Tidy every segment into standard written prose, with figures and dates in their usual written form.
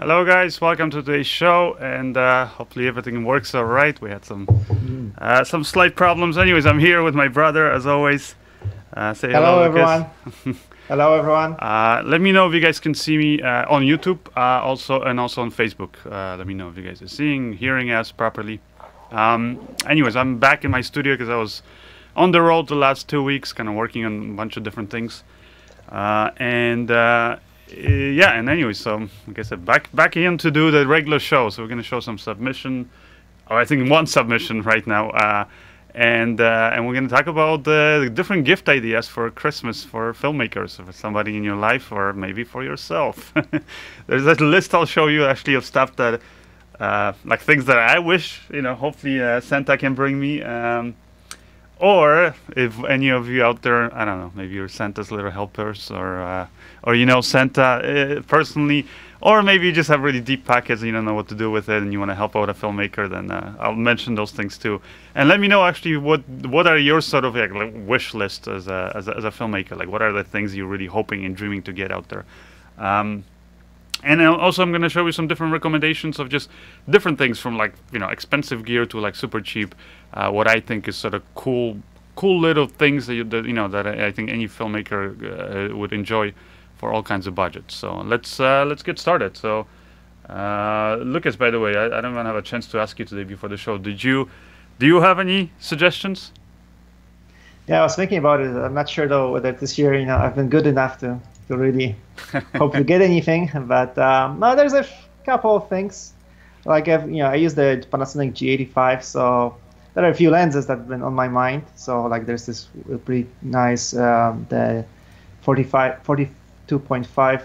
Hello guys, welcome to today's show, and hopefully everything works all right. We had some slight problems. Anyways, I'm here with my brother as always. Say hello, Hello, Lucas. everyone. Hello, everyone. Let me know if you guys can see me on YouTube, also on Facebook. Let me know if you guys are seeing, hearing us properly. Anyways, I'm back in my studio because I was on the road the last 2 weeks, kind of working on a bunch of different things. Yeah, and anyway, so like I said, back in to do the regular show. So we're gonna show some submission, or I think one submission right now, and we're gonna talk about the different gift ideas for Christmas for filmmakers, for somebody in your life, or maybe for yourself. There's a list I'll show you actually of stuff that, like things that I wish, hopefully Santa can bring me. Or if any of you out there, I don't know, maybe you're Santa's little helpers, or you know Santa personally, or maybe you just have really deep pockets and you don't know what to do with it, and you want to help out a filmmaker, then I'll mention those things too. And let me know actually what are your sort of like wish list as a filmmaker, like what are the things you're really hoping and dreaming to get out there. And also I'm going to show you some different recommendations of just different things from like, expensive gear to like super cheap. What I think is sort of cool little things that I think any filmmaker would enjoy for all kinds of budgets. So let's get started. So Lucas, by the way, I don't even have a chance to ask you today before the show. Do you have any suggestions? Yeah, I was thinking about it. I'm not sure though whether this year, I've been good enough to really hope to get anything. But no, there's a couple of things. Like I use the Panasonic G85, so there are a few lenses that have been on my mind. So like there's this pretty nice the 42.5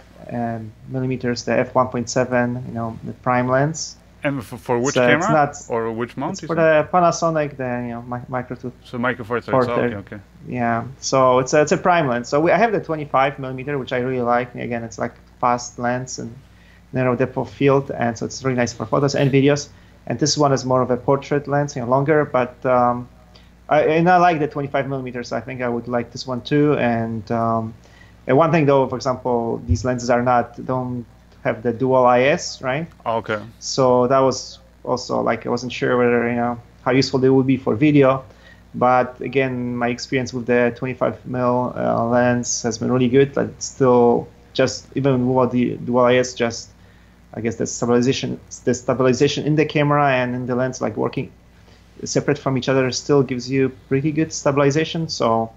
millimeters, the f1.7, the prime lens. And for which So it's camera not, or which mount? it's for the Panasonic, the micro two. So micro four thirds. Oh, okay. Yeah, so it's a prime lens. So I have the 25 millimeter, which I really like. Again, it's like fast lens and narrow depth of field, and so it's really nice for photos and videos. And this one is more of a portrait lens, longer. But I like the 25 millimeters. I think I would like this one too. And one thing though, for example, these lenses don't have the dual IS, right? Okay. So that was also like I wasn't sure whether how useful they would be for video. But again, my experience with the 25 mil lens has been really good. Like still, just even with the dual IS, just I guess the stabilization in the camera and in the lens, like working separate from each other, still gives you pretty good stabilization. So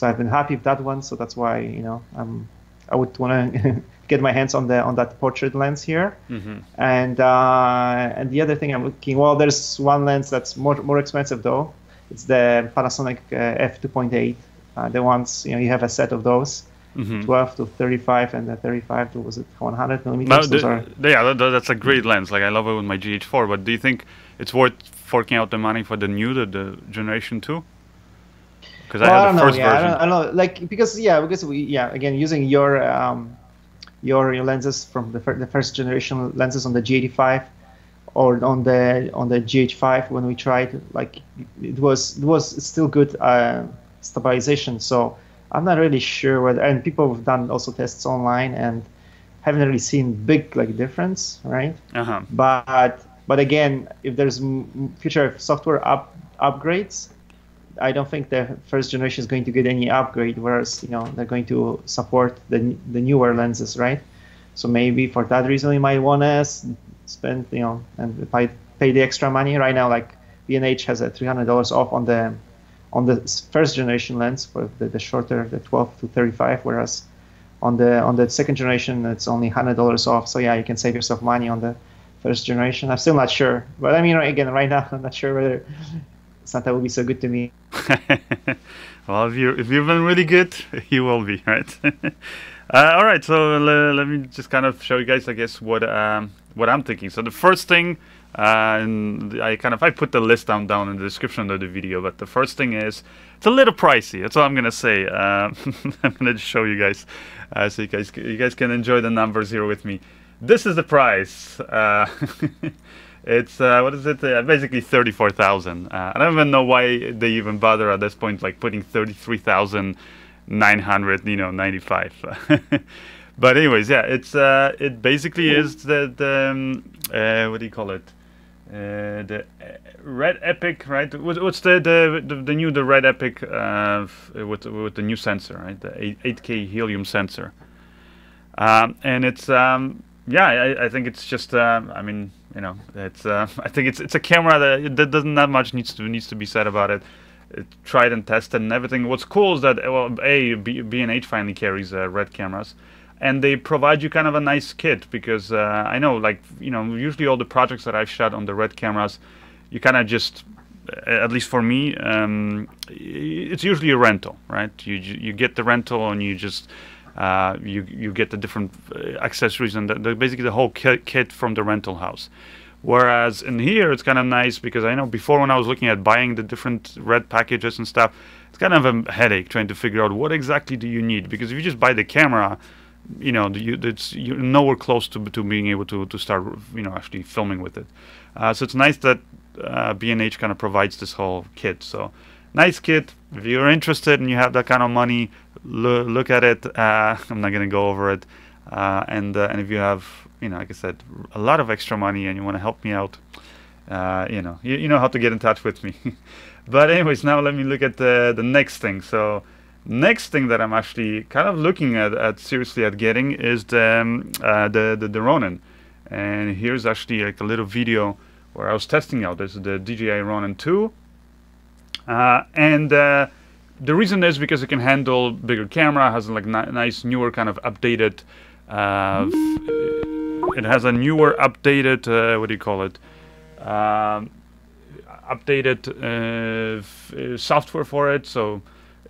I've been happy with that one. So that's why I would want to get my hands on that portrait lens here. Mm-hmm. And the other thing I'm looking, well, there's one lens that's more expensive though. It's the Panasonic f2.8. The ones you have a set of those, 12 to 35, and the 35 to was it 100 millimeters. That's a great lens. Like I love it with my GH4. But do you think it's worth forking out the money for the the generation 2? Because I have the first version. I don't know. Like because we again using your lenses from the first generation lenses on the G85 or on the GH5 when we tried, like it was still good stabilization. So I'm not really sure whether, and people have done also tests online and haven't really seen big like difference, right? But again, if there's future software upgrades, I don't think the first generation is going to get any upgrade, whereas they're going to support the newer lenses, right? So maybe for that reason you might want to spend and if I pay the extra money right now, like B&H has a $300 off on the first generation lens for the shorter, the 12 to 35, whereas on the second generation it's only $100 off. So yeah, you can save yourself money on the first generation. I'm still not sure, but I mean again right now I'm not sure whether Santa will be so good to me. Well, if you've been really good, he will be, right? All right, so let me just kind of show you guys, I guess, what I'm thinking. So the first thing, and I put the list down in the description of the video. But the first thing is it's a little pricey. That's all I'm gonna say. I'm gonna just show you guys, so you guys can enjoy the numbers here with me. This is the price. It's what is it? Basically 34,000. I don't even know why they even bother at this point, like putting 33,995. But anyways, yeah, it's it basically is the what do you call it? The Red Epic, right? What's the new Red Epic with the new sensor, right? The 8K helium sensor, and it's yeah, I think it's just I mean, you know, it's I think it's a camera that doesn't that much needs to be said about it. It's tried and tested and everything. What's cool is that well, B&H finally carries red cameras, and they provide you kind of a nice kit, because I know, like, you know, usually all the projects that I've shot on the red cameras, you kind of just, at least for me, it's usually a rental, right? You get the rental and you just you get the different accessories and basically the whole kit from the rental house. Whereas in here, it's kind of nice, because I know before, when I was looking at buying the different red packages and stuff, it's kind of a headache trying to figure out what exactly do you need. Because if you just buy the camera, you know, you're nowhere close to being able to start, you know, actually filming with it. So it's nice that B&H kind of provides this whole kit. So nice kit. If you're interested and you have that kind of money, look at it. I'm not gonna go over it. And if you have, you know, like I said, a lot of extra money and you want to help me out, you know, you know how to get in touch with me. But anyways, now let me look at the next thing. So next thing that I'm actually kind of looking at seriously at getting is the Ronin. And here's actually like a little video where I was testing out. This is the DJI Ronin 2. And the reason is because it can handle bigger camera, has like nice newer kind of updated it has a newer updated what do you call it, updated software for it, so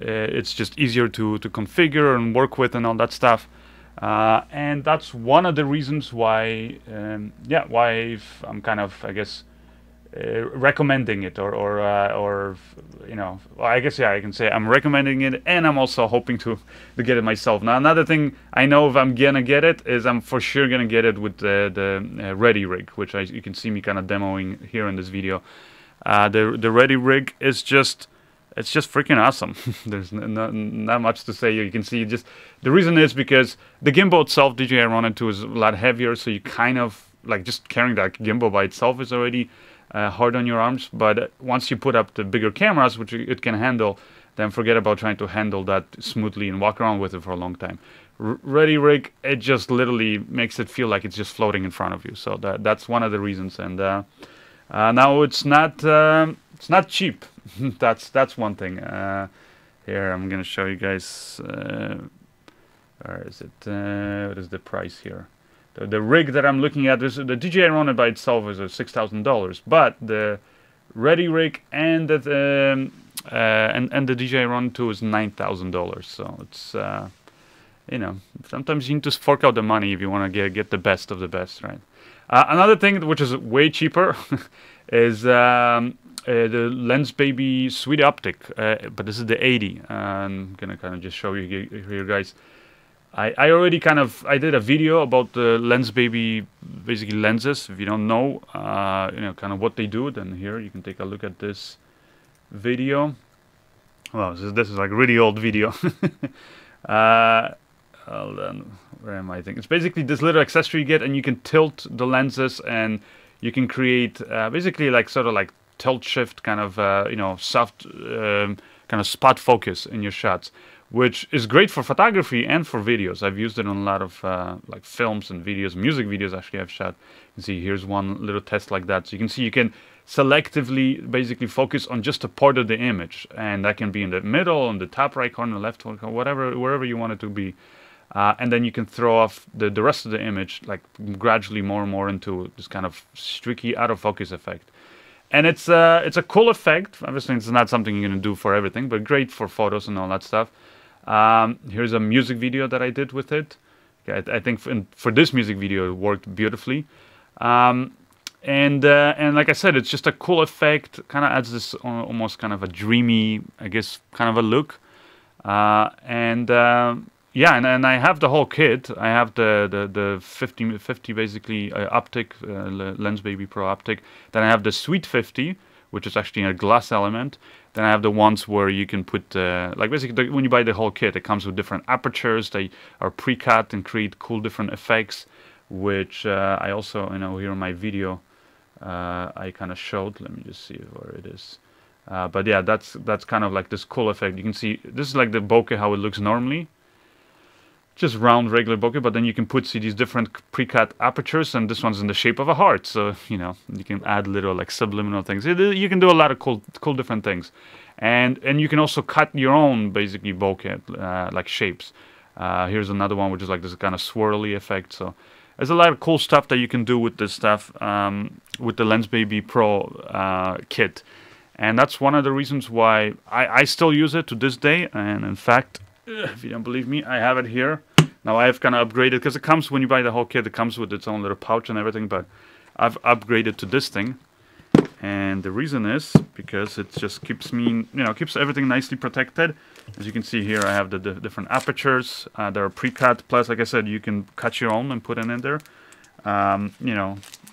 it's just easier to configure and work with and all that stuff, and that's one of the reasons why yeah, why I'm kind of, I guess, recommending it, or you know, well, I guess, yeah, I can say I'm recommending it, and I'm also hoping to get it myself. Now, another thing I know, if I'm gonna get it, is I'm for sure gonna get it with the Ready rig, which you can see me kind of demoing here in this video. The Ready rig is just, it's just freaking awesome. There's not much to say. You can see just the reason is because the gimbal itself, DJI Ronin 2, is a lot heavier, so you kind of like just carrying that gimbal by itself is already hard on your arms. But once you put up the bigger cameras, which it can handle, then forget about trying to handle that smoothly and walk around with it for a long time. Ready rig, it just literally makes it feel like it's just floating in front of you. So that's one of the reasons. And now it's not cheap. that's one thing. Here I'm gonna show you guys. Where is it? What is the price here? The rig that I'm looking at is the DJI Ronin by itself is $6,000, but the Ready rig and the DJI Ronin 2 is $9,000. So it's you know, sometimes you need to fork out the money if you want to get the best of the best, right? Another thing which is way cheaper is the Lensbaby Sweet Optic, but this is the 80. I'm gonna kind of just show you here, guys. I already I did a video about the Lensbaby, basically lenses. If you don't know, you know, kind of what they do, then here you can take a look at this video. Well, this is like a really old video. Hold on, where am I? I think it's basically this little accessory you get, and you can tilt the lenses, and you can create basically like sort of like tilt shift kind of you know, soft kind of spot focus in your shots, which is great for photography and for videos. I've used it on a lot of like films and videos, music videos actually I've shot. You can see here's one little test like that. So you can see you can selectively basically focus on just a part of the image, and that can be in the middle, on the top right corner, left corner, whatever, wherever you want it to be. And then you can throw off the rest of the image, like gradually more and more into this kind of streaky out of focus effect. And it's a cool effect. Obviously, it's not something you're gonna do for everything, but great for photos and all that stuff. Here's a music video that I did with it. Okay, I think for this music video it worked beautifully. And like I said, it's just a cool effect. Kind of adds this almost kind of a dreamy, I guess, kind of a look. Yeah, and I have the whole kit. I have the 50 basically Optic Lensbaby Pro Optic. Then I have the Sweet 50, which is actually a glass element. Then I have the ones where you can put, like basically when you buy the whole kit, it comes with different apertures. They are pre-cut and create cool different effects, which I also, here in my video, I kind of showed. Let me just see where it is. But yeah, that's kind of like this cool effect. You can see, this is like the bokeh how it looks normally. Just round regular bokeh, but then you can see these different pre-cut apertures, and this one's in the shape of a heart, so you can add little like subliminal things. You can do a lot of cool different things, and you can also cut your own basically bokeh like shapes. Here's another one which is like this kind of swirly effect. So there's a lot of cool stuff that you can do with this stuff with the Lensbaby Pro kit, and that's one of the reasons why I still use it to this day. And in fact, if you don't believe me, I have it here. Now I have kind of upgraded, because it comes, when you buy the whole kit, it comes with its own little pouch and everything, but I've upgraded to this thing. And the reason is because it just keeps me, keeps everything nicely protected. As you can see here, I have the different apertures that are pre-cut. Plus, like I said, you can cut your own and put it in there. I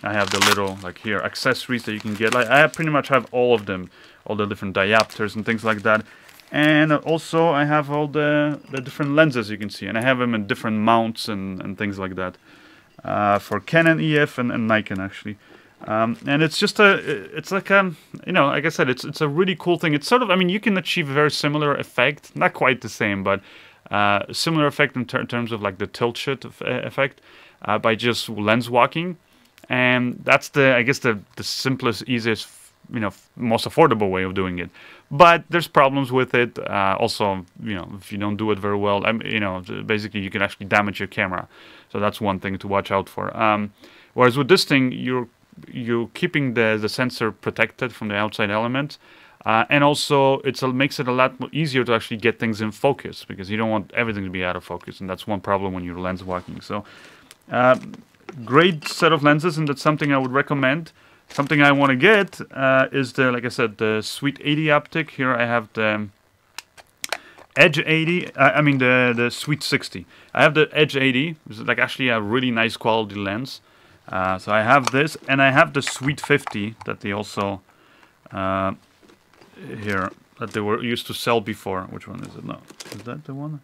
have the little, like here, accessories that you can get. Like I pretty much have all of them, all the different diopters and things like that. And also I have all the different lenses you can see, and I have them in different mounts and things like that for Canon, EF, and Nikon actually. And it's just it's like like I said, it's a really cool thing. It's sort of, you can achieve a very similar effect, not quite the same, but similar effect in terms of like the tilt shift effect by just lens walking, and that's I guess the simplest, easiest, most affordable way of doing it. But there's problems with it. Also, if you don't do it very well, basically you can actually damage your camera. So that's one thing to watch out for. Whereas with this thing, you're keeping the sensor protected from the outside element, and also it makes it a lot easier to actually get things in focus, because you don't want everything to be out of focus, and that's one problem when you're lens walking. So, great set of lenses, and that's something I would recommend. Something I want to get is like I said, the Sweet 80 optic. Here I have the Edge 80. The Sweet 60. I have the Edge 80. This is like actually a really nice quality lens. So I have this, and I have the Sweet 50 that they also here that they were used to sell before. Which one is it? No, is that the one?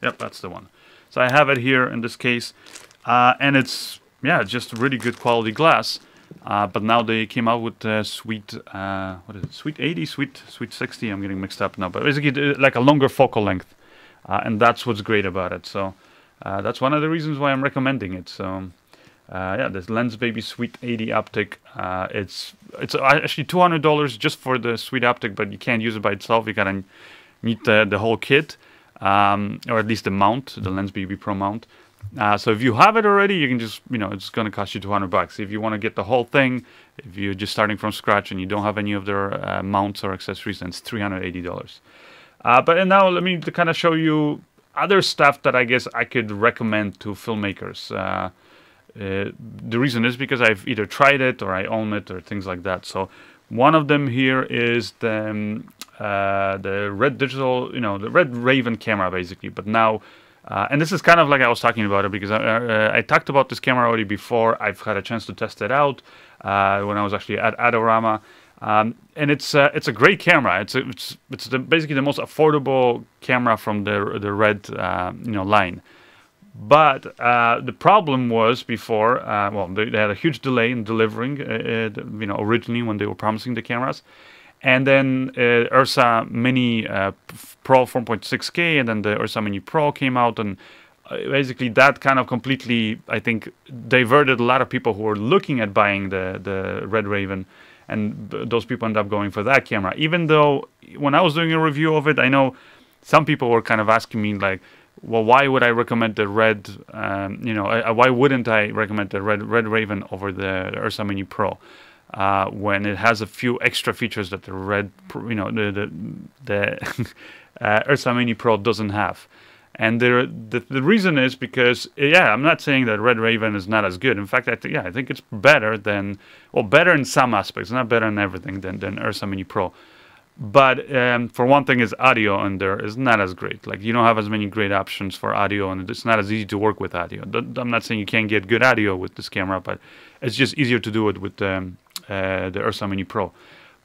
Yep, that's the one. So I have it here in this case, and it's just really good quality glass. But now they came out with Sweet, what is it? Sweet 80, Sweet 60. I'm getting mixed up now, but basically like a longer focal length, and that's what's great about it. So that's one of the reasons why I'm recommending it. So this Lensbaby Sweet 80 optic. It's actually $200 just for the Sweet optic, but you can't use it by itself. You gotta need the whole kit, or at least the mount, the Lensbaby Pro mount. So if you have it already, you can just, it's going to cost you $200. If you want to get the whole thing, if you're just starting from scratch and you don't have any of their mounts or accessories, then it's $380. But now let me kind of show you other stuff that I guess I could recommend to filmmakers. The reason is because I've either tried it or I own it or things like that. So one of them here is the Red Digital, the Red Raven camera basically, but now. And this is kind of like I was talking about it, because I talked about this camera already before. I've had a chance to test it out when I was actually at Adorama, and it's a great camera. It's basically the most affordable camera from the Red line. But the problem was before, they had a huge delay in delivering originally when they were promising the cameras. And then Ursa Mini Pro 4.6K, and then the Ursa Mini Pro came out, and basically that kind of completely, I think, diverted a lot of people who were looking at buying the Red Raven, and those people end up going for that camera. Even though when I was doing a review of it, I know some people were kind of asking me like, well, why would I recommend the Red, why wouldn't I recommend the Red Raven over the Ursa Mini Pro? When it has a few extra features that the the Ursa Mini Pro doesn't have. And the reason is because, I'm not saying that Red Raven is not as good. In fact, I think it's better than, better in some aspects, not better in everything than Ursa Mini Pro. But for one thing, is audio on there is not as great. Like, you don't have as many great options for audio, and it's not as easy to work with audio. I'm not saying you can't get good audio with this camera, but it's just easier to do it with the Ursa Mini Pro.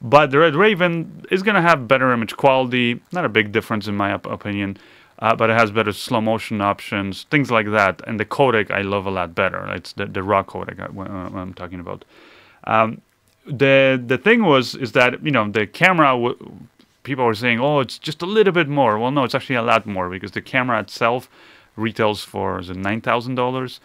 But the Red Raven is going to have better image quality, not a big difference in my opinion, but it has better slow motion options, things like that. And the codec I love a lot better. It's the raw codec when I'm talking about. The thing is that, you know, the camera, people were saying, oh, it's just a little bit more. Well, no, it's actually a lot more, because the camera itself retails for, is it $9,000?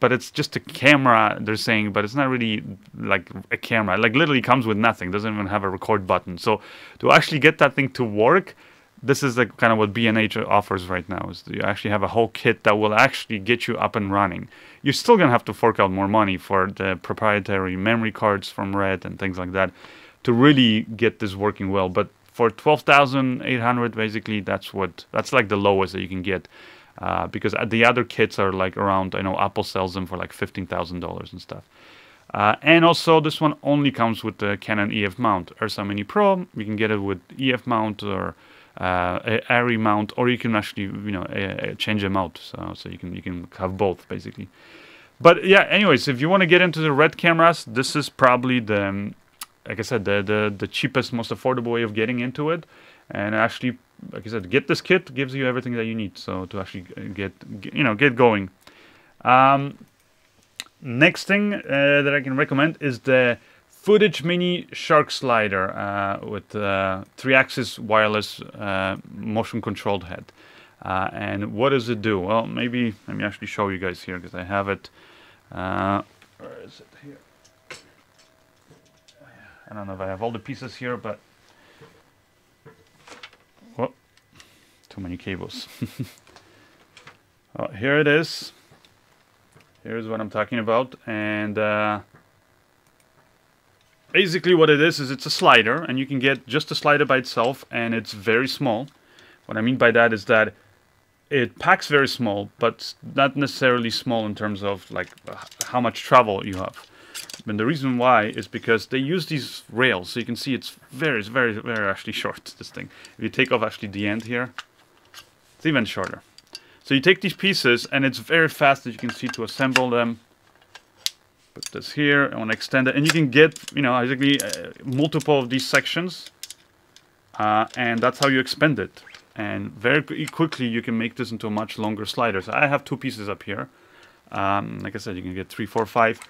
But it's just a camera, they're saying, but it's not really like a camera. Like, literally comes with nothing, doesn't even have a record button. So to actually get that thing to work, this is like kind of what B&H offers right now, is you actually have a whole kit that will actually get you up and running. You're still going to have to fork out more money for the proprietary memory cards from Red and things like that to really get this working well. But for 12,800, basically, that's like the lowest that you can get. Because the other kits are like around, I know Apple sells them for like $15,000 and stuff. And also this one only comes with the Canon EF mount. Ursa Mini Pro, you can get it with EF mount or Auray mount, or you can actually, you know, change them out. So you can have both basically. But yeah, anyways, if you want to get into the Red cameras, this is probably the, like I said, the cheapest, most affordable way of getting into it. And actually, like I said, get this kit, gives you everything that you need. So to actually get going. Next thing that I can recommend is the Footage Mini Shark Slider with 3-axis wireless motion controlled head. And what does it do? Well, maybe let me actually show you guys here, because I have it. Where is it here? I don't know if I have all the pieces here, but whoop, too many cables. Oh, here it is. Here's what I'm talking about, and basically what it is it's a slider, and you can get just a slider by itself, and it's very small. What I mean by that is that it packs very small, but not necessarily small in terms of like how much travel you have. And the reason why is because they use these rails, so you can see it's very actually short, this thing. If you take off actually the end here, it's even shorter. So you take these pieces, and it's very fast, as you can see, to assemble them. Put this here, I want to extend it, and you can get, you know, basically multiple of these sections, and that's how you expand it. And very quickly you can make this into a much longer slider. So I have 2 pieces up here. Like I said, you can get 3, 4, 5.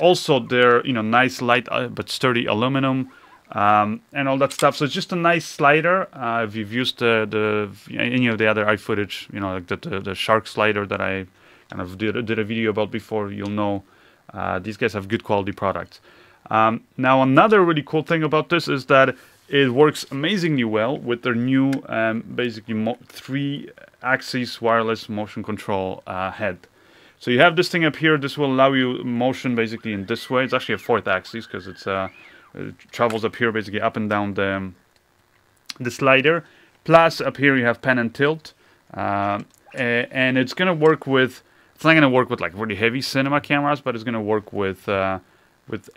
Also, they're, you know, nice, light but sturdy aluminum, and all that stuff. So it's just a nice slider. If you've used any of the other iFootage, you know, like the shark slider that I kind of did a video about before, you'll know these guys have good quality products. Now, another really cool thing about this is that it works amazingly well with their new, basically 3-axis wireless motion control head. So you have this thing up here. This will allow you motion basically in this way. It's actually a 4th axis, because it travels up here basically up and down the slider. Plus up here you have pan and tilt, and it's gonna work with. It's not gonna work with like really heavy cinema cameras, but it's gonna work with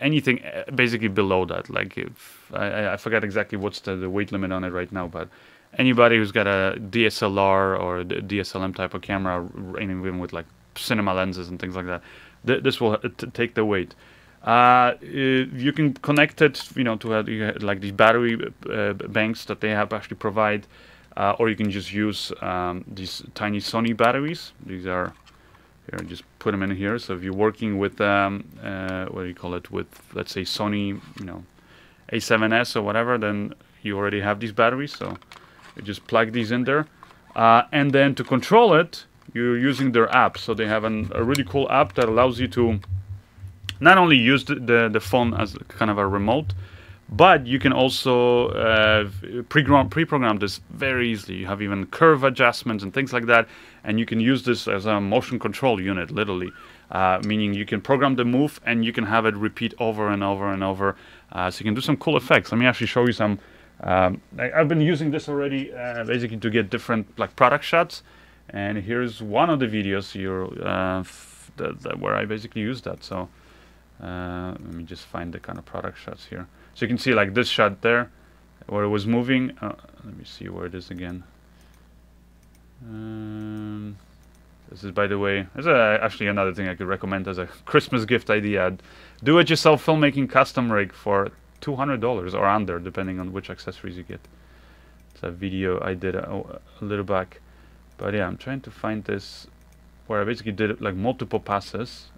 anything basically below that. Like, if I forgot exactly what's the weight limit on it right now, but anybody who's got a DSLR or a DSLM type of camera, even with like cinema lenses and things like that, this will take the weight. You can connect it, you know, to like these battery banks that they have actually provide, or you can just use these tiny Sony batteries. These are here. Just put them in here. So if you're working with what do you call it, with, let's say, Sony, you know, A7S or whatever, then you already have these batteries. So you just plug these in there, and then to control it, you're using their app. So they have a really cool app that allows you to not only use the phone as kind of a remote, but you can also pre-program this very easily. You have even curve adjustments and things like that, and you can use this as a motion control unit, literally. Meaning you can program the move, and you can have it repeat over and over and over. So you can do some cool effects. Let me actually show you some. I've been using this already, basically to get different like product shots. And here's one of the videos here where I basically used that. So let me just find the kind of product shots here. So you can see like this shot there, where it was moving. Let me see where it is again. This is, by the way, this is actually another thing I could recommend as a Christmas gift idea. Do-it-yourself filmmaking custom rig for $200 or under, depending on which accessories you get. It's a video I did a little back. But yeah, I'm trying to find this where I basically did like multiple passes.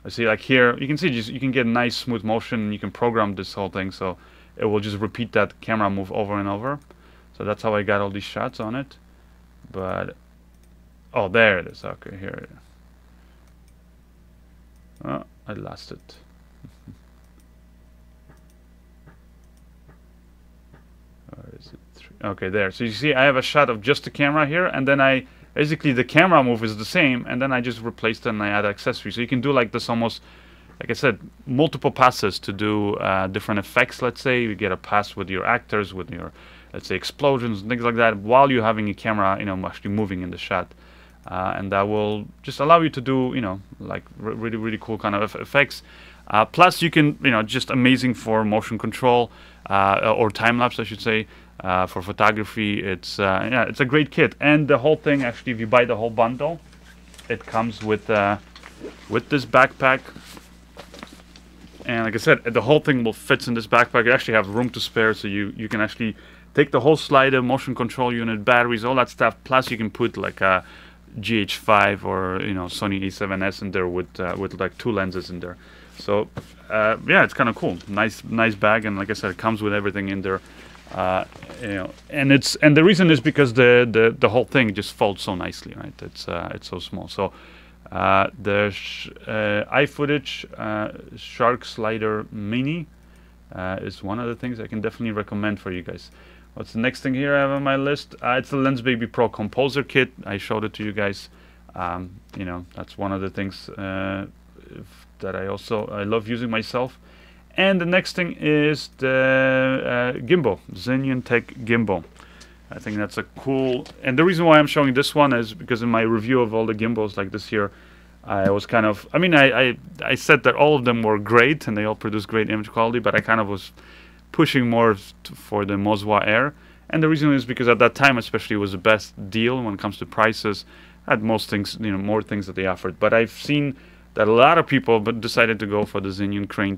I see, like here, you can see just you can get nice smooth motion, and you can program this whole thing, so it will just repeat that camera move over and over. So that's how I got all these shots on it. But oh, there it is. Okay, here. Oh, I lost it. Where is it? Okay, there. So you see, I have a shot of just the camera here, and then I basically the camera move is the same, and then I just replaced it and I add accessories. So you can do like this almost, like I said, multiple passes to do different effects. Let's say you get a pass with your actors, with your, let's say, explosions and things like that, while you're having a camera, you know, actually moving in the shot. And that will just allow you to do, you know, like really cool kind of effects. Plus, you can, you know, just amazing for motion control or time lapse, I should say. For photography, it's yeah, it's a great kit. And the whole thing, actually, if you buy the whole bundle, it comes with this backpack. And like I said, the whole thing will fit in this backpack. You actually have room to spare, so you can actually take the whole slider, motion control unit, batteries, all that stuff. Plus, you can put like a GH5 or, you know, Sony A7S in there with like 2 lenses in there. So yeah, it's kind of cool. Nice bag, and like I said, it comes with everything in there. You know, and the reason is because the whole thing just folds so nicely, right? It's so small. So the iFootage Shark Slider Mini is one of the things I can definitely recommend for you guys. What's the next thing here I have on my list? It's the Lensbaby Pro Composer Kit. I showed it to you guys. You know, that's one of the things that I love using myself. And the next thing is the gimbal, Zhiyun-Tech gimbal. I think that's a cool, and the reason why I'm showing this one is because in my review of all the gimbals like this year, I was kind of, I mean, I said that all of them were great and they all produce great image quality, but I kind of was pushing more for the Moswa Air. And the reason is because at that time especially it was the best deal when it comes to prices. Had most things, you know, more things that they offered. But I've seen that a lot of people decided to go for the Zhiyun Crane,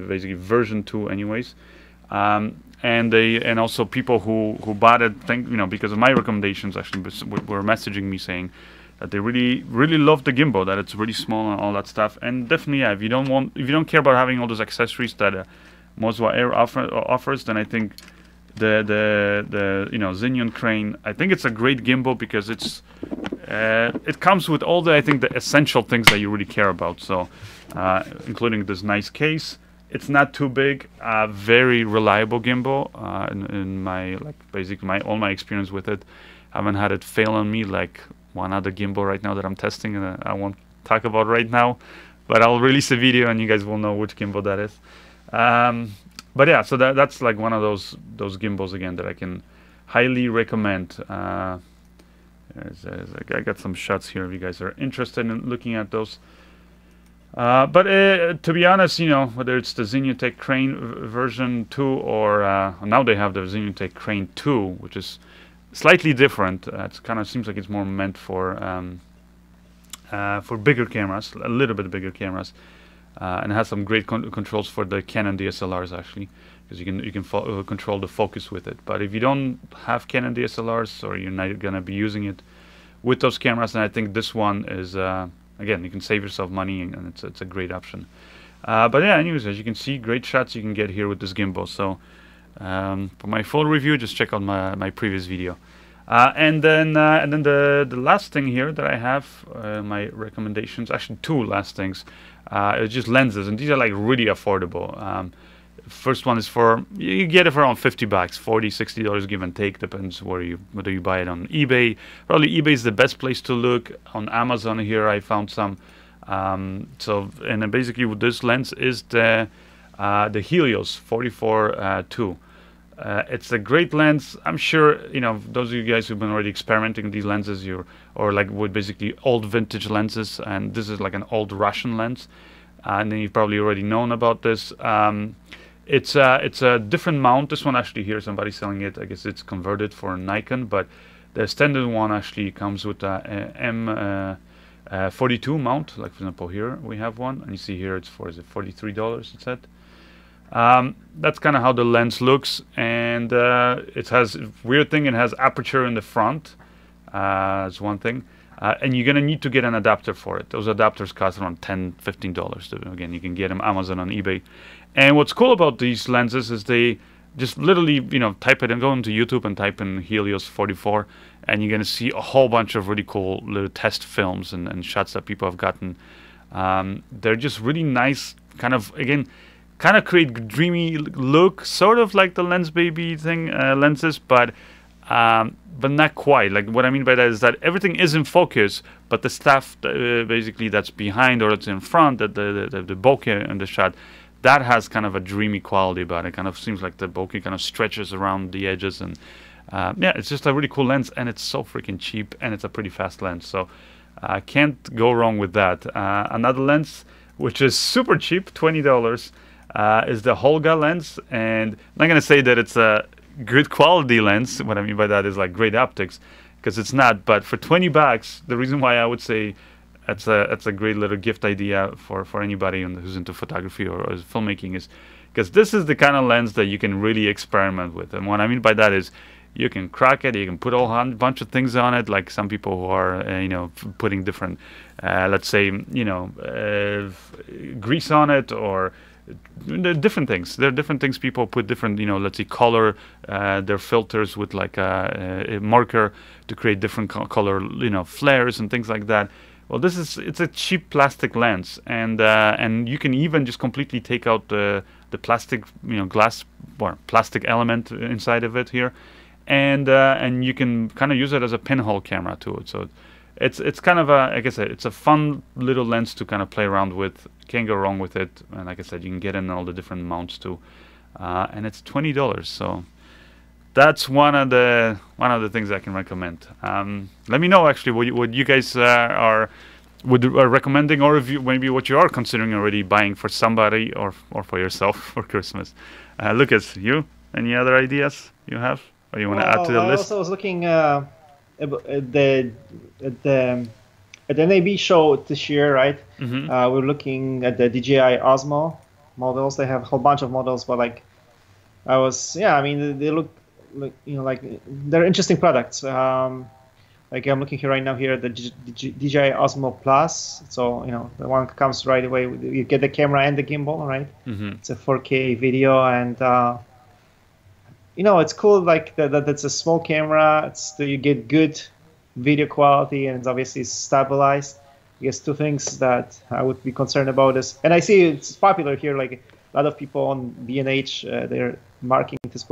basically version 2 anyways. And also people who bought it, you know, because of my recommendations, actually were messaging me saying that they really love the gimbal, that it's really small and all that stuff. And definitely, yeah, if you don't care about having all those accessories that Moswa Air offers, then I think the you know, Zhiyun Crane, I think it's a great gimbal because it comes with all the, I think, the essential things that you really care about. So including this nice case. It's not too big, very reliable gimbal. In my, like, basically all my experience with it, I haven't had it fail on me like one other gimbal right now that I'm testing, and I won't talk about right now, but I'll release a video and you guys will know which gimbal that is. But yeah, so that's like one of those gimbals again that I can highly recommend. I got some shots here if you guys are interested in looking at those. But to be honest, you know, whether it's the Zhiyun-Tech Crane version 2 or now they have the Zhiyun-Tech Crane 2, which is slightly different. It kind of seems like it's more meant for bigger cameras, a little bit bigger cameras, and it has some great controls for the Canon DSLRs actually, because you can control the focus with it. But if you don't have Canon DSLRs or you're not gonna be using it with those cameras, then I think this one is. Again, you can save yourself money, and it's a great option. But yeah, anyways, as you can see, great shots you can get here with this gimbal. So for my full review, just check out my previous video. And then the last thing here that I have, my recommendations, actually 2 last things, is just lenses, and these are like really affordable. First one is you get it for around $50, $40-$60 give and take, depends whether you buy it on eBay. Probably eBay is the best place to look. On Amazon here I found some. So, and then basically with this lens is the Helios 44-2. It's a great lens. I'm sure, you know, those of you guys who've been already experimenting with these lenses, or like with basically old vintage lenses, and this is like an old Russian lens, and then you've probably already known about this. It's a different mount. This one actually here, somebody selling it. I guess it's converted for Nikon, but the standard one actually comes with a M42 mount. Like for example, here we have one, and you see here it's for, is it $43? It said. That's kind of how the lens looks, and it has a weird thing. It has aperture in the front. That's one thing. And you're going to need to get an adapter for it. Those adapters cost around $10, $15. Again, you can get them Amazon, on eBay. And what's cool about these lenses is they just literally, type it and go into YouTube and type in Helios 44, and you're going to see a whole bunch of really cool little test films and shots that people have gotten. They're just really nice, kind of create dreamy look, sort of like the Lensbaby thing, lenses, but not quite. Like, what I mean by that is that everything is in focus, but the stuff basically that's behind or that's in front, the bokeh in the shot, that has kind of a dreamy quality about it. Kind of seems like the bokeh kind of stretches around the edges, and yeah, it's just a really cool lens, and it's so freaking cheap, and it's a pretty fast lens, so can't go wrong with that. Another lens which is super cheap, $20, is the Holga lens, and I'm not gonna say that it's a good quality lens. What I mean by that is like great optics, because it's not. But for $20, the reason why I would say it's a great little gift idea for anybody who's into photography or filmmaking is because this is the kind of lens that you can really experiment with. And what I mean by that is you can crack it, you can put a whole bunch of things on it, like some people who are putting different let's say grease on it, or there are different things. There are different things people put different, let's say color their filters with like a marker to create different color, flares and things like that. Well, it's a cheap plastic lens, and you can even just completely take out the plastic, glass or plastic element inside of it here, and you can kind of use it as a pinhole camera to it. So it's kind of like I said, it's a fun little lens to kind of play around with. Can't go wrong with it. And like I said, you can get in all the different mounts too, and it's $20. So that's one of the things I can recommend. Let me know actually what you guys are recommending, or if maybe what you are considering already buying for somebody or for yourself for Christmas. Lucas, any other ideas you have, or you want to add to the list? I also was looking at the NAB show this year, right? Mm-hmm. We're looking at the DJI Osmo models. They have a whole bunch of models, but like they look like they're interesting products. Like I'm looking here right now here at the DJI Osmo Plus. So the one comes right away. You get the camera and the gimbal, right? Mm-hmm. It's a 4K video, and it's cool. Like that it's a small camera. You get good video quality, and it's obviously stabilized. I guess two things that I would be concerned about is, and I see it's popular here. Like a lot of people on B&H, they're marking this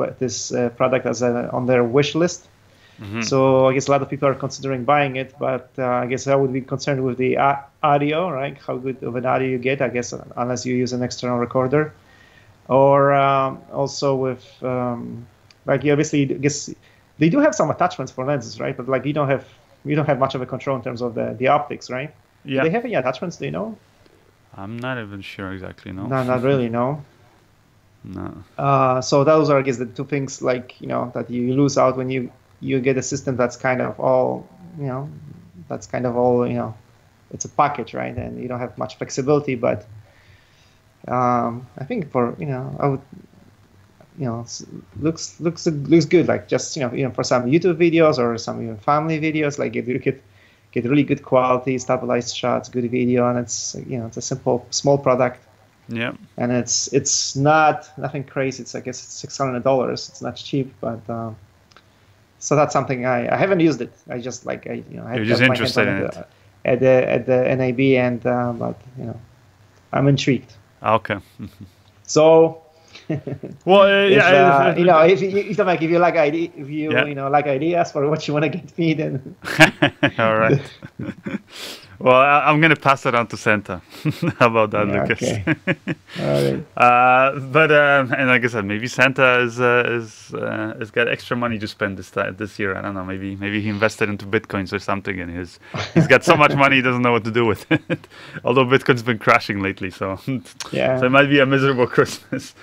product as on their wish list. Mm-hmm. So I guess a lot of people are considering buying it, but I guess I would be concerned with the audio, right? How good of an audio you get, I guess, unless you use an external recorder, or also with like obviously, I guess they do have some attachments for lenses, right? But like you don't have much of a control in terms of the optics, right? Yeah. Do they have any attachments? Do you know? I'm not even sure exactly. No. No, not really. No. No. So those are, I guess, the two things like that you lose out when you get a system that's kind of all it's a package, right? And you don't have much flexibility, but I think for I would looks good, like just for some YouTube videos or some even family videos, like if you could get really good quality stabilized shots, good video, and it's it's a simple small product. Yeah. And it's nothing crazy. I guess it's $600. It's not cheap, but so that's something I haven't used it. I just you're just interested in it at the NAB, and but I'm intrigued. Okay. So. Well, if you like ideas for what you want to get me, then all right. Well, I'm gonna pass it on to Santa. How about that, Lucas? Okay. All right. But and like I said, maybe Santa has got extra money to spend this year. I don't know. Maybe he invested into bitcoins or something, and he's got so much money he doesn't know what to do with it. Although Bitcoin's been crashing lately, so yeah. So it might be a miserable Christmas.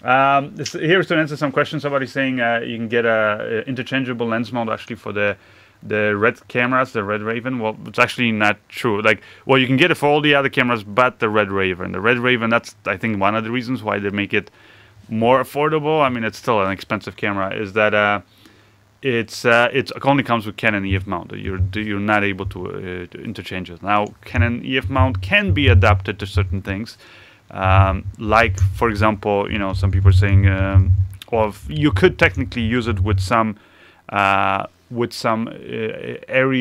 Here's to answer some questions. Somebody saying you can get a interchangeable lens mount actually for the the Red cameras, the Red Raven. Well, it's actually not true. Like, well, you can get it for all the other cameras, but the Red Raven. The Red Raven, that's I think one of the reasons why they make it more affordable. I mean, it's still an expensive camera. Is that it only comes with Canon EF mount. You're not able to interchange it. Now, Canon EF mount can be adapted to certain things, like for example, some people are saying, well, you could technically use it with some Array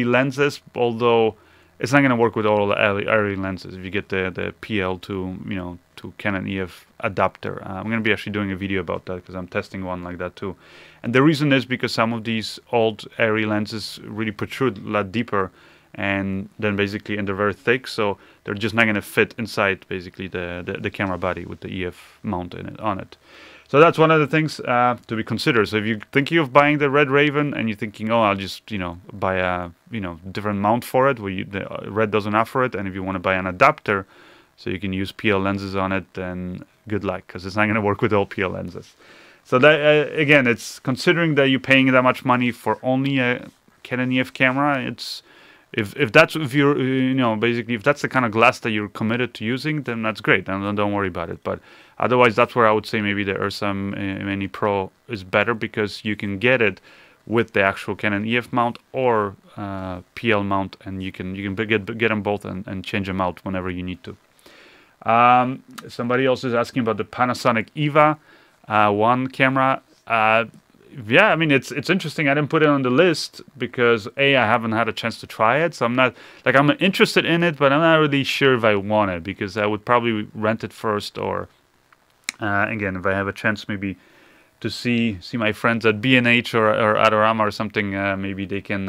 lenses, although it's not going to work with all the Array lenses. If you get the PL to Canon EF adapter, I'm going to be actually doing a video about that because I'm testing one like that too. And the reason is because some of these old Array lenses really protrude a lot deeper, and then basically, and they're very thick, so they're just not going to fit inside basically the camera body with the EF mount on it. So that's one of the things to be considered. So if you're thinking of buying the Red Raven and you're thinking, oh, I'll just buy a different mount for it, where the Red doesn't offer it, and if you want to buy an adapter so you can use PL lenses on it, then good luck, because it's not going to work with all PL lenses. So that again, it's considering that you're paying that much money for only a Canon EF camera. It's if you're basically if that's the kind of glass that you're committed to using, then that's great, and don't worry about it. But otherwise, that's where I would say maybe the Ursa Mini Pro is better, because you can get it with the actual Canon EF mount or PL mount, and you can get them both and change them out whenever you need to. Somebody else is asking about the Panasonic EVA 1 camera. Yeah, I mean, it's interesting. I didn't put it on the list because I haven't had a chance to try it, so I'm not I'm interested in it, but I'm not really sure if I want it, because I would probably rent it first, or again, if I have a chance maybe to see my friends at B&H or Adorama or something, maybe they can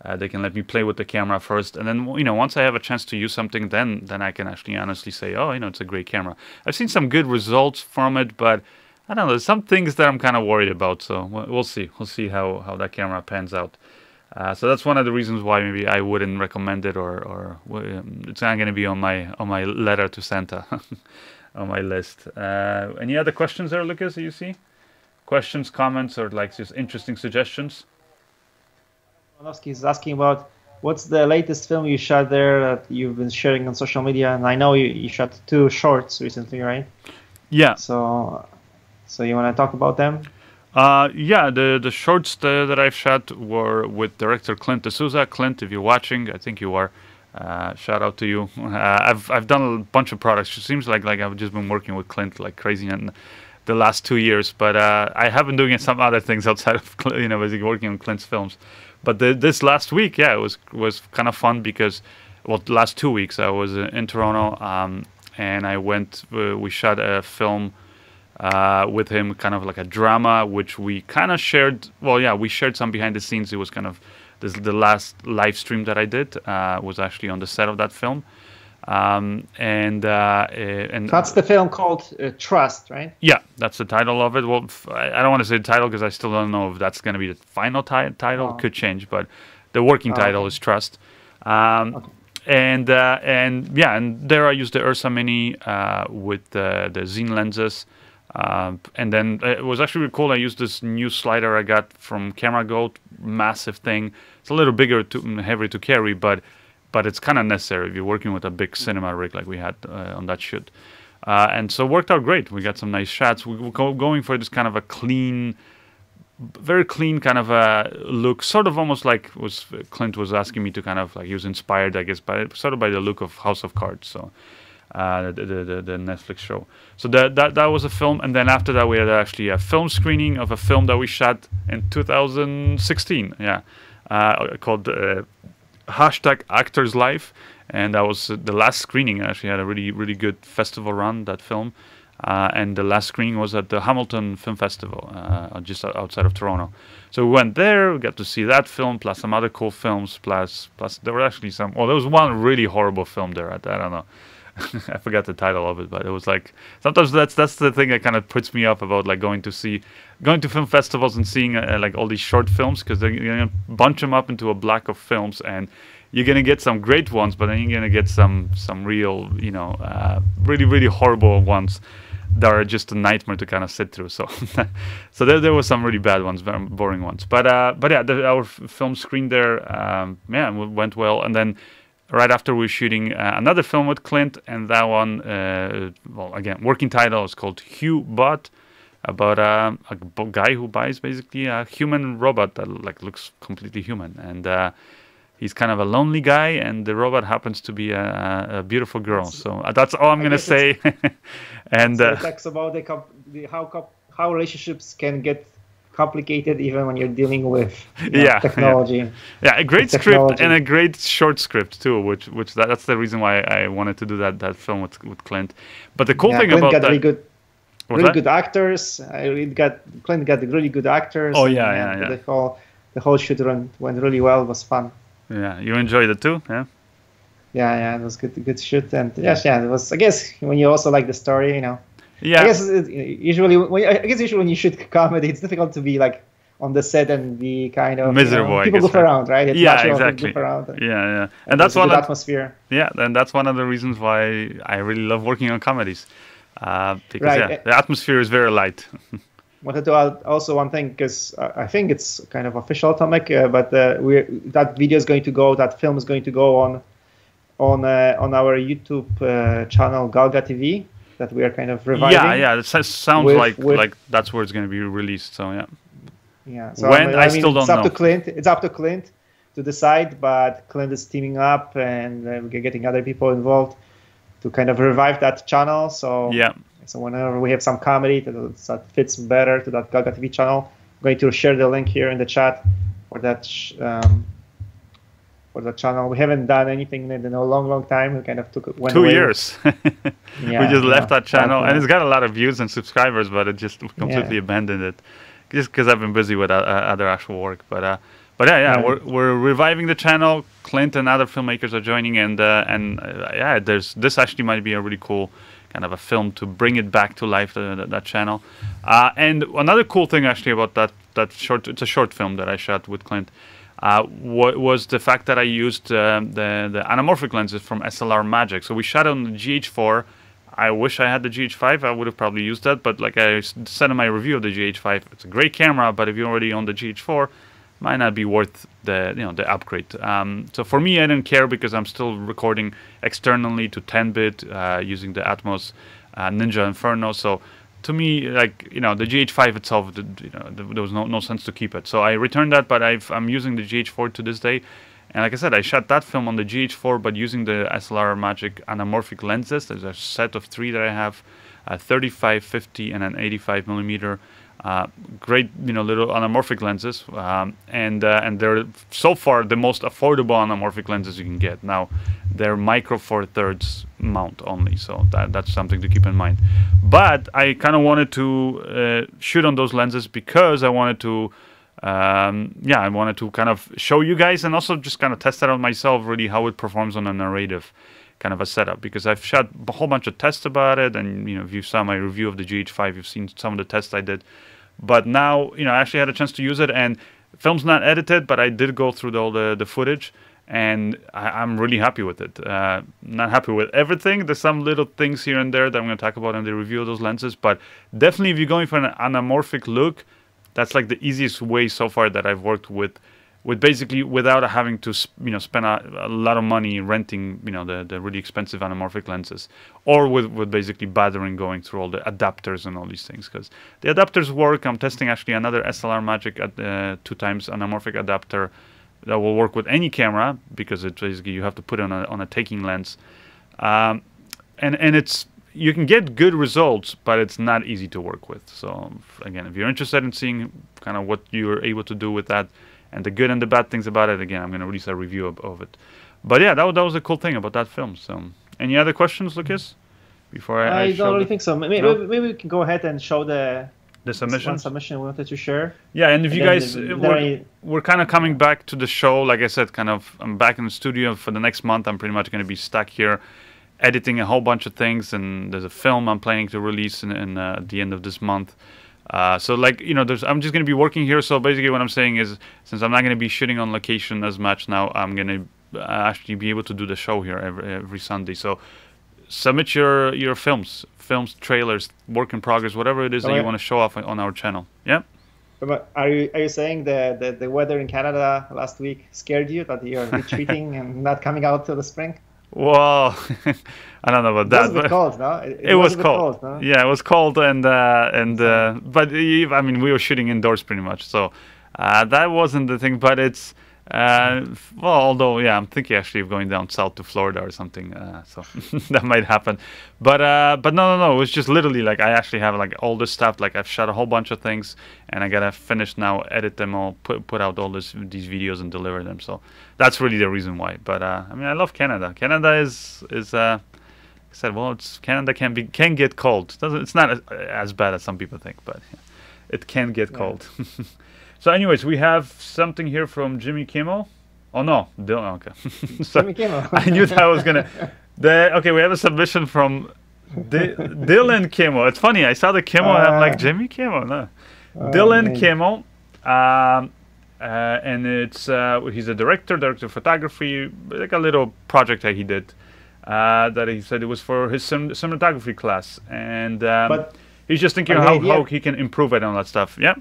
let me play with the camera first, and then once I have a chance to use something, then I can actually honestly say, oh, it's a great camera. I've seen some good results from it, but I don't know, there's some things that I'm kind of worried about, so we'll see. We'll see how that camera pans out. So that's one of the reasons why maybe I wouldn't recommend it, or it's not going to be on my letter to Santa, on my list. Any other questions there, Lucas, that you see? Questions, comments, or just interesting suggestions? Is asking about what's the latest film you shot there that you've been sharing on social media, and I know you shot 2 shorts recently, right? Yeah. So you want to talk about them? Yeah, the shorts that I've shot were with director Clint D'Souza. Clint, if you're watching, I think you are. Shout out to you. I've done a bunch of products. It seems like I've just been working with Clint like crazy in the last 2 years, but I have been doing some other things outside of basically working on Clint's films. But this last week, yeah, it was kind of fun because, well, the last 2 weeks I was in Toronto, and I went. We shot a film with him, kind of like a drama, which we kind of shared. Well, yeah, we shared some behind the scenes. It was kind of the last live stream that I did was actually on the set of that film. And that's the film called Trust, right? Yeah, that's the title of it. Well, I don't want to say the title because I still don't know if that's going to be the final title. It could change, but the working title is Trust. Okay. And yeah, and there I used the Ursa Mini with the Xen lenses. And then it was actually really cool. I used this new slider I got from Camera Gold, massive thing. It's a little bigger, heavy to carry, but it's kind of necessary if you're working with a big cinema rig like we had on that shoot. And so it worked out great. We got some nice shots. We were going for this kind of a clean, very clean kind of a look, sort of almost like Clint was asking me to kind of he was inspired, I guess, sort of by the look of House of Cards. So. The Netflix show. So that was a film, and then after that we had actually a film screening of a film that we shot in 2016. Yeah, called #Actors Life, and that was the last screening. I actually had a really good festival run, that film, and the last screening was at the Hamilton Film Festival, just outside of Toronto. So we went there, we got to see that film, plus some other cool films, plus there were actually some. Well, there was one really horrible film there. I don't know. I forgot the title of it, but it was sometimes that's the thing that kind of puts me off about going to film festivals and seeing all these short films, because they're gonna bunch them up into a block of films, and you're gonna get some great ones, but then you're gonna get some real really horrible ones that are just a nightmare to kind of sit through. So, so there were some really bad ones, very boring ones. But yeah, our film screen there, yeah, went well. And then right after we were shooting another film with Clint, and that one, well, again, working title is called Hugh Bot, about a guy who buys basically a human robot that like looks completely human, and he's kind of a lonely guy, and the robot happens to be a beautiful girl. So that's all I'm gonna say. And so it talks about how relationships can get complicated even when you're dealing with technology. Yeah, a great script and a great short script too, which that's the reason why I wanted to do that film with Clint. But the cool thing Clint about got that. Really good actors. Clint got really good actors. Oh yeah. The whole shoot went really well. It was fun. Yeah, you enjoyed it too, yeah. Yeah, it was good shoot, and yes, it was. I guess when you also like the story, you know. Yeah. I guess usually when you shoot comedy, it's difficult to be like on the set and be kind of miserable. People goof around, right? It's exactly. Goof around. Yeah, and that's one atmosphere. Yeah, and that's one of the reasons why I really love working on comedies, because the atmosphere is very light. Wanted to add also one thing, because I think it's kind of official topic, but that video is going to go, that film is going to go on our YouTube channel Galga TV, that we are kind of reviving. Yeah, it sounds like that's where it's going to be released. So yeah. Yeah. So when I still don't know. It's up to Clint to decide, but Clint is teaming up, and we're getting other people involved to kind of revive that channel. So yeah. So whenever we have some comedy that fits better to that Galga TV channel, I'm going to share the link here in the chat for that channel. We haven't done anything in a long time. We kind of went 2 years. We just left that channel, and it's got a lot of views and subscribers, but it just completely abandoned it, just because I've been busy with other actual work. But we're reviving the channel. Clint and other filmmakers are joining, and this actually might be a really cool kind of a film to bring it back to life, that channel. And another cool thing actually about that short, it's a short film that I shot with Clint, was the fact that I used the anamorphic lenses from SLR Magic. So we shot on the GH4. I wish I had the GH5. I would have probably used that, but like I said in my review of the GH5, it's a great camera, but if you're already on the GH4, might not be worth the upgrade. So for me, I didn't care, because I'm still recording externally to 10-bit using the Atmos Ninja Inferno. So to me, like the GH5 itself, there was no sense to keep it. So I returned that, but I'm using the GH4 to this day. And like I said, I shot that film on the GH4, but using the SLR Magic anamorphic lenses. There's a set of 3 that I have, 35, 50, and an 85 millimeter. Great, little anamorphic lenses, and they're so far the most affordable anamorphic lenses you can get. Now, they're micro 4/3 mount only, so that's something to keep in mind. But I kind of wanted to shoot on those lenses because I wanted to, I wanted to kind of show you guys, and also just kind of test it out myself, really, how it performs on a narrative kind of a setup, because I've shot a whole bunch of tests about it, and if you saw my review of the GH5, you've seen some of the tests I did. But now, I actually had a chance to use it, and film's not edited, but I did go through all the footage, and I'm really happy with it. Not happy with everything. There's some little things here and there that I'm going to talk about in the review of those lenses, but definitely if you're going for an anamorphic look, that's like the easiest way so far that I've worked with basically without having to spend a lot of money renting the really expensive anamorphic lenses, or with basically bothering going through all the adapters and all these things, because the adapters work. I'm testing actually another SLR Magic at 2x anamorphic adapter that will work with any camera, because it's basically you have to put it on a taking lens, and it's you can get good results, but it's not easy to work with. So again, if you're interested in seeing kind of what you're able to do with that, and the good and the bad things about it, again, I'm going to release a review of it. But yeah, that was a cool thing about that film. So, any other questions, Lucas? Before I don't really think so. Maybe we can go ahead and show the submission. One submission we wanted to share. Yeah, and if you guys, we're kind of coming back to the show. Like I said, I'm back in the studio for the next month. I'm pretty much going to be stuck here, editing a whole bunch of things, and there's a film I'm planning to release in the end of this month. So I'm just going to be working here. So basically what I'm saying is, since I'm not going to be shooting on location as much now, I'm going to actually be able to do the show here every Sunday. So submit your films, trailers, work in progress, whatever it is that you want to show off on our channel. Yeah. But are you saying the weather in Canada last week scared you, that you're retreating and not coming out till the spring? Well, I don't know about that. It was a bit cold, no? It was cold. No? Yeah, it was cold, but I mean, we were shooting indoors pretty much, so that wasn't the thing. But it's well, although yeah, I'm thinking actually of going down south to Florida or something, so that might happen. But no, it was just literally like I actually have like all this stuff. Like I've shot a whole bunch of things, and I gotta finish now, edit them all, put out all these videos and deliver them. So that's really the reason why. But I mean, I love Canada. Canada is I said, well, Canada can get cold. It's not as bad as some people think, but it can get cold. So anyways, we have something here from Jimmy Kimmel. Oh no, Dylan. Okay. So Jimmy Kimmel. I knew that I was gonna. Okay, we have a submission from Dylan Kimmel. It's funny. I saw the Kimmel and I'm like, Jimmy Kimmel. No, Dylan Kimmel. And it's he's a director of photography. Like a little project that he did. That he said it was for his cinematography class, and but he's just thinking how he can improve it and all that stuff. Yeah.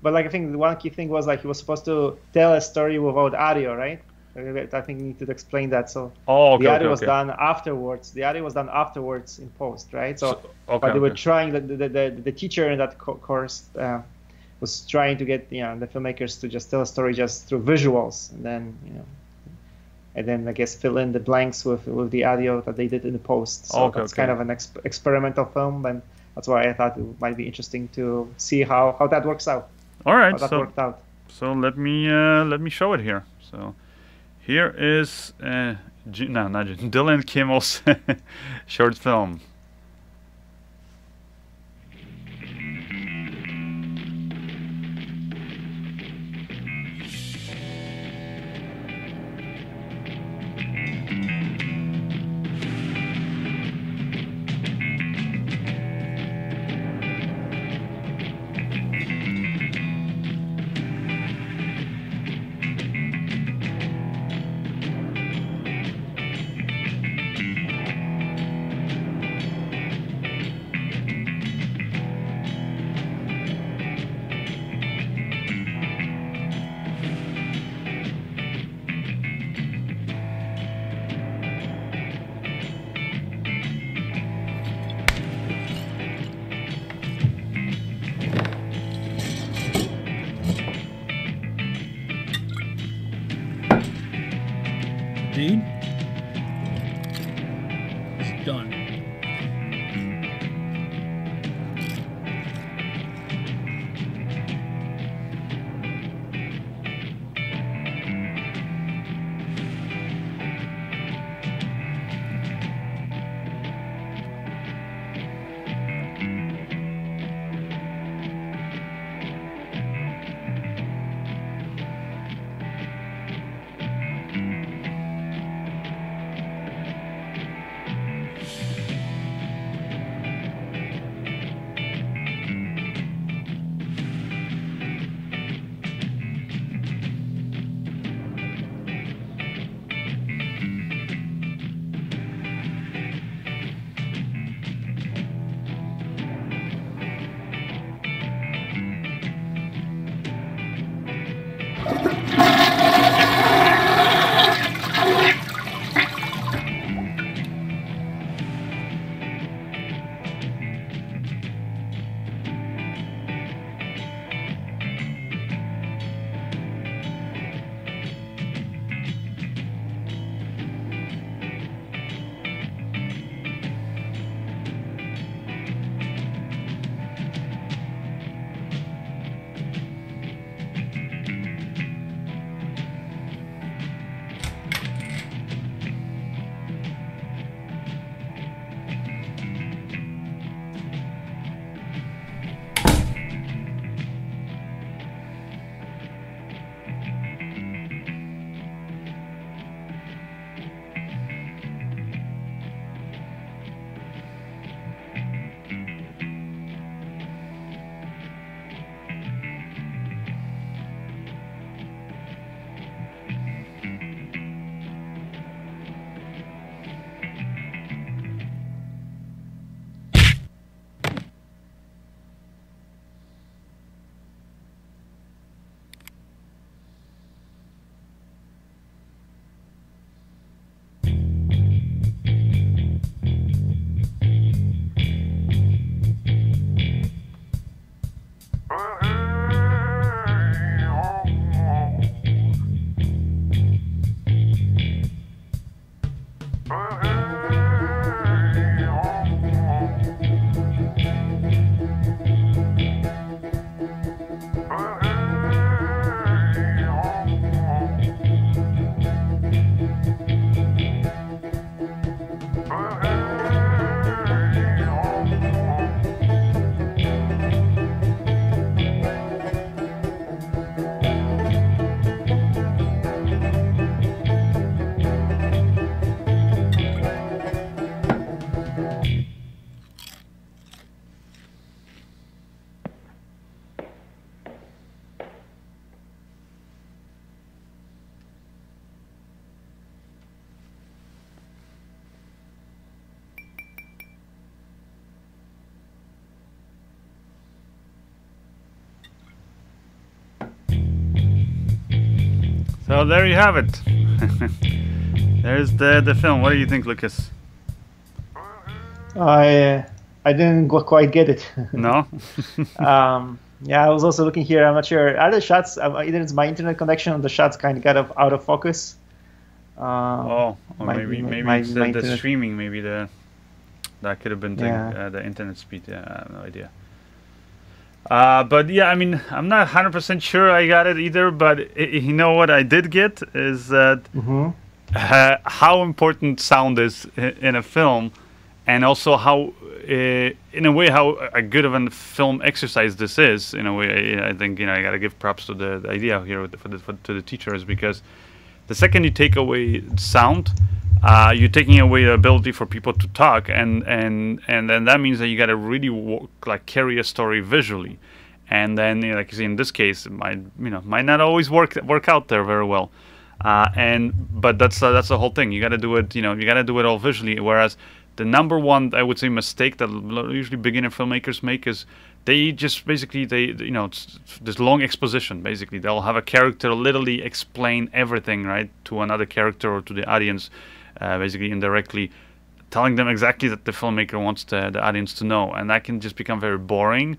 But like I think the one key thing was like he was supposed to tell a story without audio, right? I think you need to explain that. So the audio was done afterwards. The audio was done afterwards in post, right? So but they were trying. The teacher in that course was trying to get the filmmakers to just tell a story just through visuals, and then I guess fill in the blanks with the audio that they did in the post. So it's kind of an experimental film, and that's why I thought it might be interesting to see how that works out. All right, how that worked out. So let me show it here. So here is Dylan Kimmel's short film. It's done. So there you have it. There's the film. What do you think, Lucas? I didn't quite get it. No. Yeah, I was also looking here. I'm not sure. Are the shots? Either it's my internet connection or the shots kind of got out of focus. Or maybe it's the streaming. Maybe that could have been the internet speed. Yeah, I have no idea. But yeah, I mean, I'm not 100% sure I got it either. But you know what I did get is that how important sound is in a film, and also how, in a way, how a good of a film exercise this is. In a way, I think I gotta give props to the idea here to the teachers, because the second you take away sound, you're taking away the ability for people to talk, and then that means that you got to really carry a story visually, and then like you see in this case, it might not always work out there very well, but that's the whole thing. You got to do it, you got to do it all visually. Whereas the number one, I would say, mistake that usually beginner filmmakers make is they just basically it's this long exposition. Basically, they'll have a character literally explain everything right to another character or to the audience. Basically indirectly telling them exactly that the filmmaker wants the audience to know, and that can just become very boring,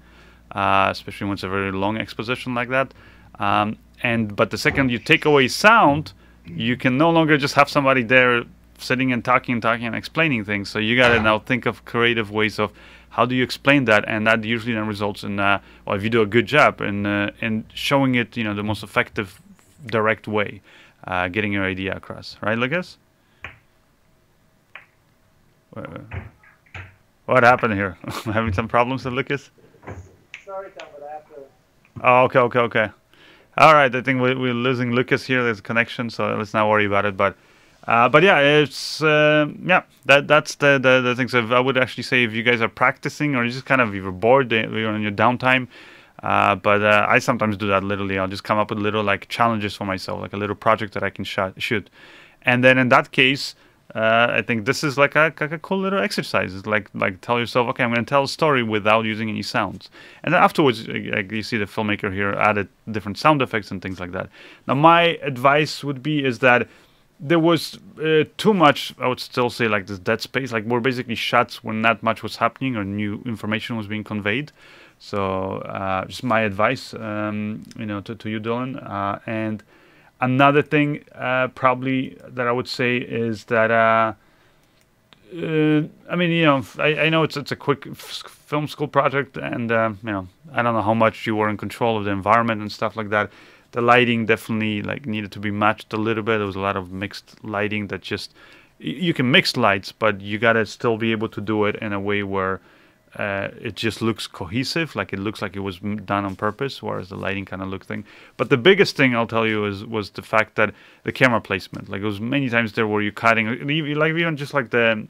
especially when it's a very long exposition like that. But the second you take away sound, you can no longer just have somebody there sitting and talking and explaining things. So you gotta now think of creative ways of how do you explain that, and that usually then results in well, if you do a good job in showing it the most effective, direct way, getting your idea across, right, Lucas? What happened here? Having some problems with Lucas? Sorry, Tom, but I have to... Oh, okay. All right, I think we're losing Lucas here. There's a connection, so let's not worry about it. But yeah, it's that's the thing. So I would actually say if you guys are practicing or you're just kind of you're bored, you're on your downtime. But I sometimes do that literally. I'll just come up with little challenges for myself, like a little project that I can shoot, and then in that case. I think this is like a cool little exercise. It's like tell yourself, okay, I'm going to tell a story without using any sounds. And then afterwards, you see the filmmaker here added different sound effects and things like that. Now, my advice would be is that there was too much, I would still say, this dead space, where basically shots when not much was happening or new information was being conveyed. So just my advice, to you, Dylan, and. Another thing, probably that I would say is that I know it's a quick film school project, and I don't know how much you were in control of the environment and stuff like that. The lighting definitely needed to be matched a little bit. There was a lot of mixed lighting that just you can mix lights, but you gotta still be able to do it in a way where it just looks cohesive, it looks like it was done on purpose, whereas the lighting kind of look thing. But the biggest thing I'll tell you was the fact that the camera placement, it was many times there where you're cutting, even just the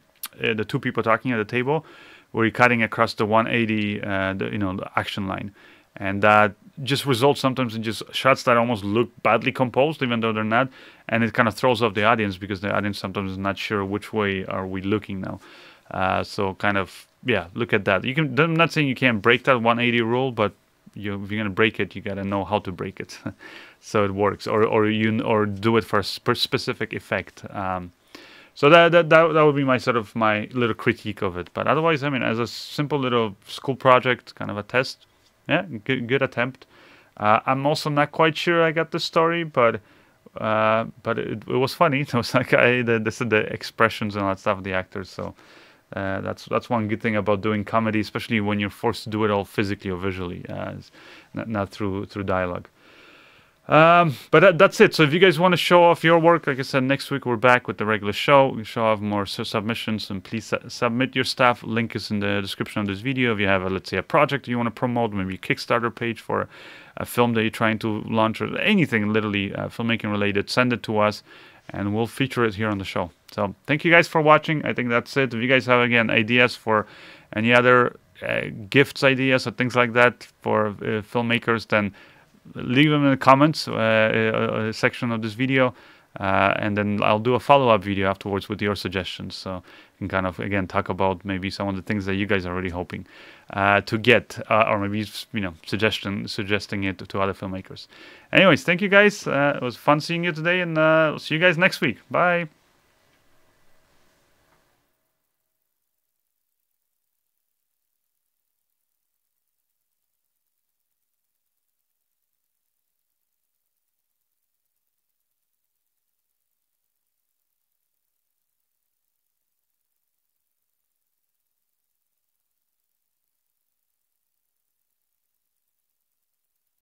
two people talking at the table, where you're cutting across the 180, the action line, and that just results sometimes in just shots that almost look badly composed, even though they're not, and it kind of throws off the audience because the audience sometimes is not sure which way are we looking now. So kind of. Yeah, look at that. I'm not saying you can't break that 180 rule, but if you're gonna break it, you gotta know how to break it, so it works, or do it for a specific effect. So that would be my little critique of it. But otherwise, as a simple little school project, kind of a test, yeah, good attempt. I'm also not quite sure I got the story, but it was funny. It was the expressions and all that stuff of the actors. So. That's one good thing about doing comedy, especially when you're forced to do it all physically or visually, not through dialogue. But that's it. So if you guys want to show off your work, like I said, next week we're back with the regular show. We show off more submissions, and please submit your stuff. Link is in the description of this video. If you have let's say a project you want to promote, maybe a Kickstarter page for a film that you're trying to launch, or anything literally filmmaking related, send it to us, and we'll feature it here on the show. So thank you guys for watching. I think that's it. If you guys have, again, ideas for any other gifts ideas or things like that for filmmakers, then leave them in the comments section of this video. and then I'll do a follow-up video afterwards with your suggestions, so we can kind of again talk about maybe some of the things that you guys are already hoping to get, or maybe suggesting it to other filmmakers. Anyways, thank you guys. It was fun seeing you today, and see you guys next week. Bye.